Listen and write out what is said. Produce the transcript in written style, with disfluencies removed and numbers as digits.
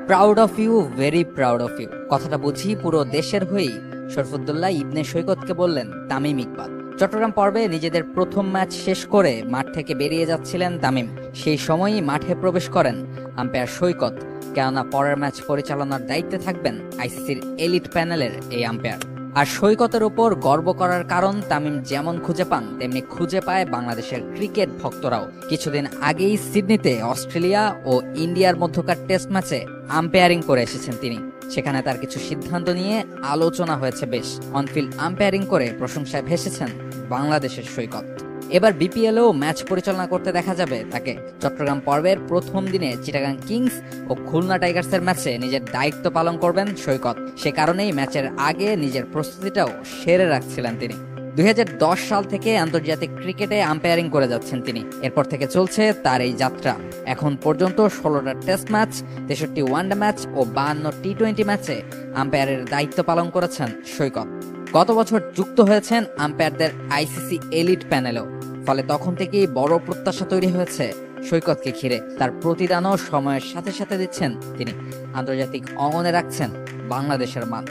Proud of you, very proud of you কথাটা বুঝি পুরো দেশের হয়েই শরফুদ্দৌল্লাহ ইবনে সৈকতকে বললেন তামিম ইকবাল। চট্টগ্রাম পর্বে নিজেদের প্রথম ম্যাচ শেষ করে মাঠ থেকে বেরিয়ে যাচ্ছিলেন তামিম। সেই সময়ই মাঠে প্রবেশ করেন আম্পায়ার সৈকত। কেননা পরের ম্যাচ পরিচালনার দায়িত্বে থাকবেন আইসিসির এলিট প্যানেলের এই আম্পায়ার। আর সৈকতের উপর গর্ব করার কারণ তামিম যেমন খুঁজে পান তেমনি খুঁজে পায় বাংলাদেশের ক্রিকেট ভক্তরাও। কিছুদিন আগেই সিডনিতে অস্ট্রেলিয়া ও ইন্ডিয়ার মধ্যকার টেস্ট ম্যাচে আম্পায়ারিং করে এসেছেন তিনি। সেখানে তার কিছু সিদ্ধান্ত নিয়ে আলোচনা হয়েছে বেশ। অনফিল্ড আম্পায়ারিং করে প্রশংসায় ভেসেছেন বাংলাদেশের সৈকত। এবার বিপিএলেও ম্যাচ পরিচালনা করতে দেখা যাবে তাকে। চট্টগ্রাম পর্বের প্রথম দিনে চিটাগাং কিংস ও খুলনা টাইগার্সের ম্যাচে নিজের দায়িত্ব পালন করবেন সৈকত। সে কারণেই ম্যাচের আগে নিজের প্রস্তুতিটাও সেরে রাখছিলেন তিনি। 2010 সাল থেকে আন্তর্জাতিক ক্রিকেটে আম্পায়ারিং করে যাচ্ছেন তিনি। এরপর থেকে চলছে তার এই যাত্রা। এখন পর্যন্ত 16টা টেস্ট ম্যাচ, 63 ওয়ানডে ম্যাচ ও 52 টি-20 ম্যাচে আম্পায়ারের দায়িত্ব পালন করেছেন সৈকত। গত বছর যুক্ত হয়েছেন আম্পায়ারদের আইসিসি এলিট প্যানেলেও। ফলে তখন থেকেই বড় প্রত্যাশা তৈরি হয়েছে সৈকতকে ঘিরে। তার প্রতিদানও সময়ের সাথে সাথে দিচ্ছেন তিনি। আন্তর্জাতিক অঙ্গনে রাখছেন বাংলাদেশের মান।